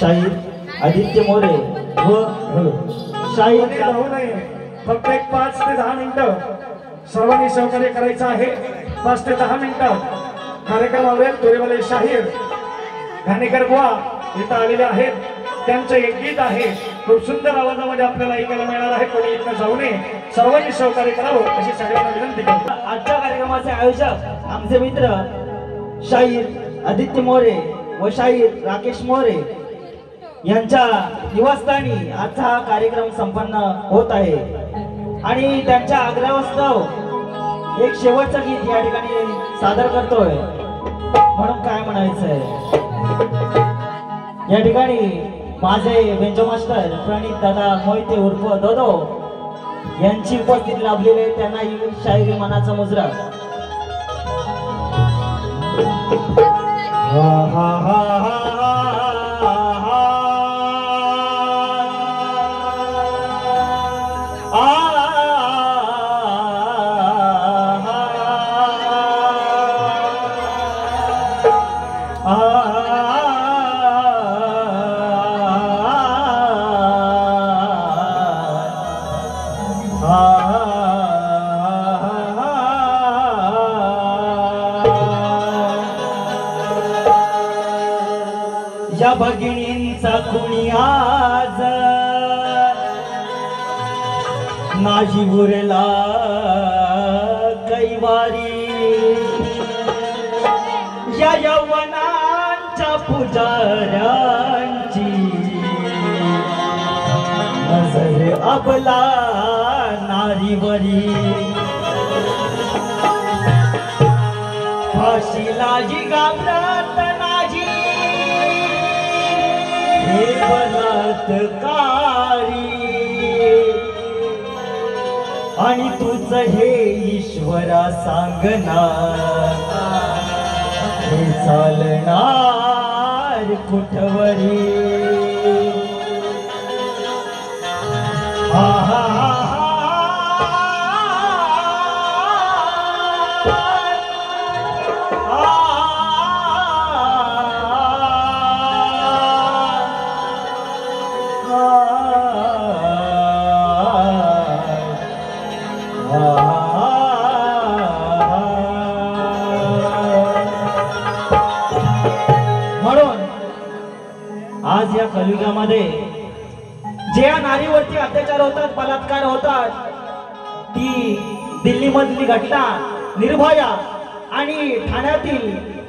शाहीर आदित्य मोरे व शाहीर राहू नये। फक्त एक 5 ते 10 मिनिटं सर्वांनी सहकार्य करायचं आहे। 5 ते 10 मिनिटं कार्यक्रम आवरेल। तोरेवाले शाहीर घाणेकर बुवा इथं आलेले आहेत। त्यांचं एक गीत आहे, खूप सुंदर आवाजामध्ये आपल्याला ऐकायला मिळणार आहे। कोणी इथं जाऊ नये, सर्वांनी सहकार्य करावं अशी सगळ्यांना विनंती करतो। आजच्या कार्यक्रमाचे आयोजक आमचे मित्र शाहीर आदित्य मोरे व शाहीर राकेश मोरे यांच्या निवासस्थानी आजचा हा कार्यक्रम संपन्न होत आहे आणि त्यांच्या आग्रहास्तव एक शेवटचं गीत या ठिकाणी सादर करतोय। म्हणून काय म्हणायचंय, या ठिकाणी माझे बेंचो मास्टर प्रणित दादा मोहिते उर्फ दोदो यांची उपस्थिती लाभलेली आहे। त्यांना ही शायरी मनाचा मुजरा। या भगिनींचा कुणी आज नाही उरला कैवारी, या यौवनांच्या पुजाऱ्यांची नजर अबला नारीवरी, फाशीला जी गावतात नाजी हे बलात्कारी, आणि तुझ हे ईश्वरा सांगना हे चालणार कुठवरी। म्हणून आज या कलियुगामध्ये जे या नारीवरती अत्याचार होतात, बलात्कार होतात, ती दिल्ली मधली घटना निर्भया आणि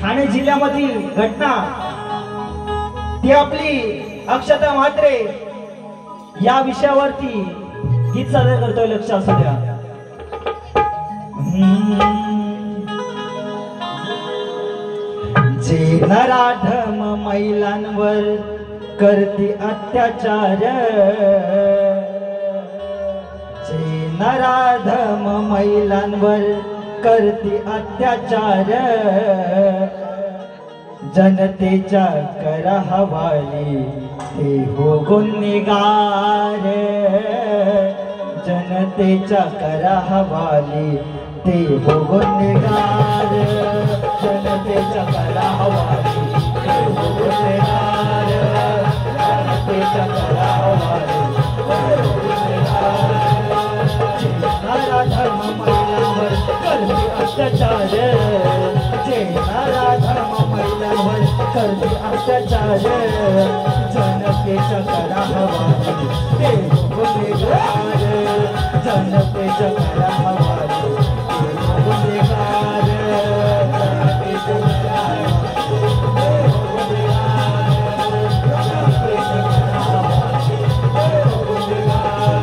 ठाणे जिल्ह्यामधील घटना, ती आपली अक्षता म्हात्रे या विषयावरती गीत सादर करतोय। लक्ष असू द्या। जे नराधम महिलांवर करते अत्याचार, जे नराधम महिलांवर करते अत्याचार, जनतेच्या करा हवाली ते हो गुन्हेगार, जनतेच्या करा हवाली ते हो गुन्हेगार, जनतेच्या करा हवाली ते हो गुन्हेगार, जनतेच्या करा हवाली ते हो गुन्हेगार। नराधम महिलांवर करते अत्याचार, जे नराधम महिलांवर करते अत्याचार, जनतेच्या करा हवाली ते हो गुन्हेगार, जनतेच्या करा हवाली ते हो गुन्हेगार, जनतेच्या करा हवाली ते हो गुन्हेगार, जनतेच्या करा हवाली ते हो गुन्हेगार।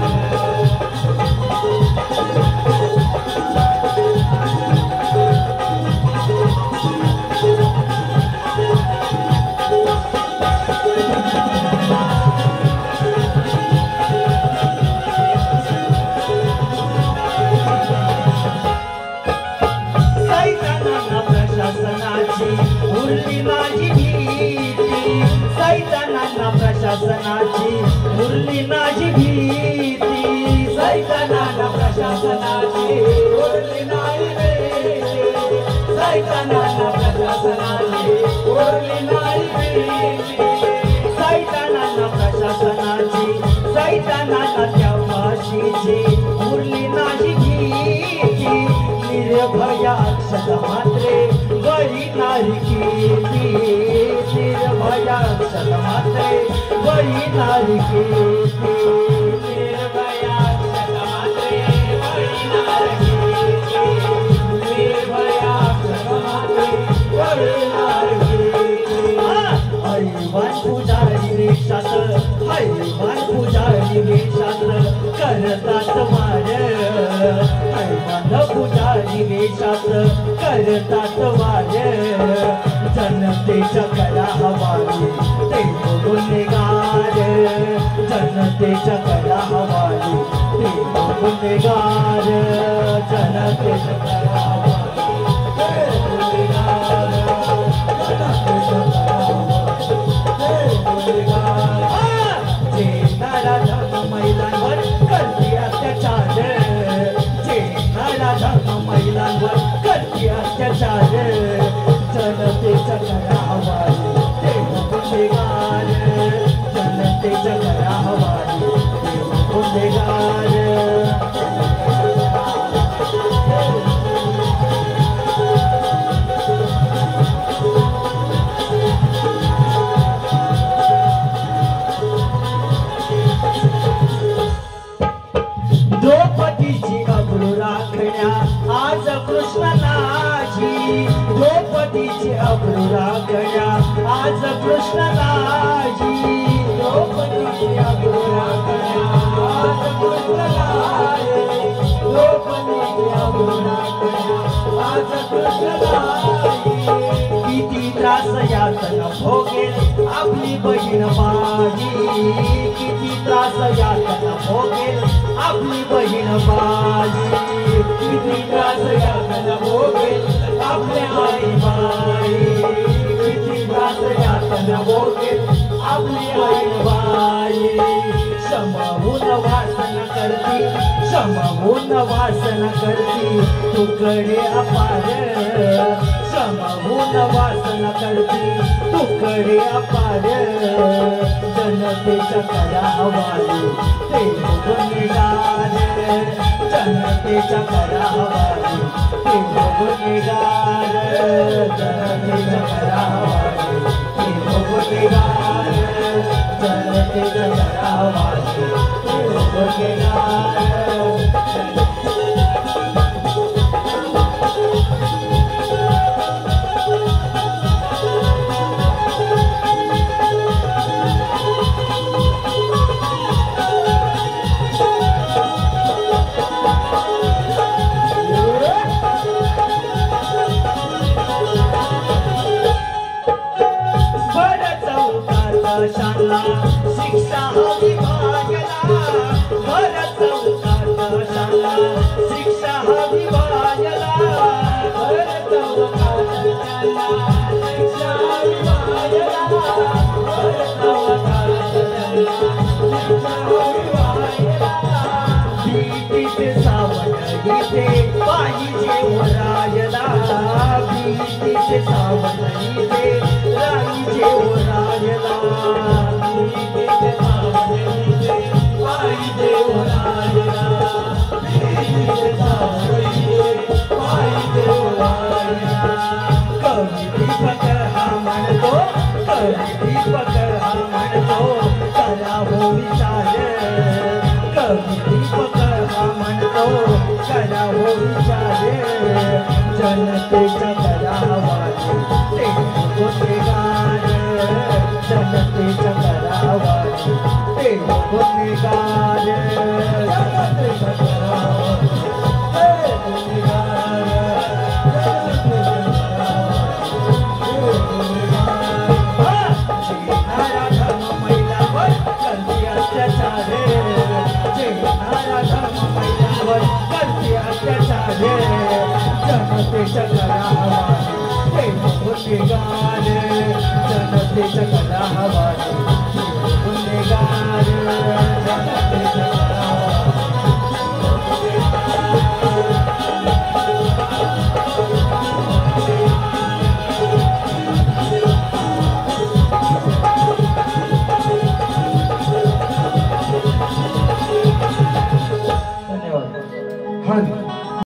उरली माझी भीती, सैतानांना प्रशासनाची उरली माझी भीती, सैतानांना प्रशासनाची उरली नाही भीती, सैतानांना प्रशासनाची उरली नाही भीती, सैतानांना तिची उरली नाही भीती निर्भया अक्षत मात्रे बळी नारिकेती निर्भया अक्षत मात्रे बळी नारिकेती निर्भया अक्षत मात्रे बळी नारिकेती निर्भया अक्षत मात्रे बळी नारिकेती हैवान पुजारी वेशात हैवान पुजारी वेशात करतात वार हैवान पुजारी वेशात करतात वार जनतेच्या कला हवाली ते गुन्हेगार जनतेच्या कला हवाली ते गुन्हेगार जनतेच्या कला हवाली ते गुन्हेगार जनतेच्या जेणारा धर्म महिलांवर करते अत्याचार जेणारा धर्म महिलांवर करते अत्याचार जनतेच्या कला हवाली ते गुन्हेगार जनतेच्या कला हवाली ते गुन्हेगार द्रौपदीची अब्रू राखण्या आज कृष्ण नाजी द्रौपदीची अब्रू राखण्या आज कृष्ण नाजी द्रौपदीची अब्रू राखण्या आज कृष्ण नाजी द्रौपदीची अब्रू राखण्या आज कृष्ण नाजी किती त्रास यातना भोगेल आपली बहीण माझी किती त्रास यातना भोगेल आपली बहीण माझी किती त्रास यातना भोगेल आपल्या आई बाई किती त्रास यातना भोगेल आपली आई बाई समहून वासना करती समहून वासना करती तुकडे अपार समहून वासना करती तुकडे अपार जनतेच्या कला हवाली ते गुन्हेगार जनतेच्या कला हवाली ते गुन्हेगार जनतेच्या कला हवाली ते गुन्हेगार जनतेच्या कला हवाली ते गुन्हेगार शिक्षा हवी भाग्यला भर चौकात शाला शिक्षा हवी भाग्यला भर चौकात शाला शिक्षा हवी भाग्यला भर चौकात शाला शिक्षा हवी भाग्यला भीतीचे सावट गीते पाहिजे वरायला भीतीचे सावट गीते राहीचे वरायला कवी दीपक हा म्हणतो कवी दीपक हा म्हणतो करावो विचार कवी दीपक हा म्हणतो करावो विचार जनतेच्या कला हवाली ते गुन्हेगार जनतेच्या कला हवाली ते गुन्हेगार जनतेच्या कला हवाली ते गुन्हेगार जेणारा धर्म महिलांवर करते अत्याचार जेणारा धर्म महिलांवर करते अत्याचार जनतेच्या कला हवाली ते गुन्हेगार जनतेच्या कला हवाली ते गुन्हेगार जनतेच्या कला हवाली हळदी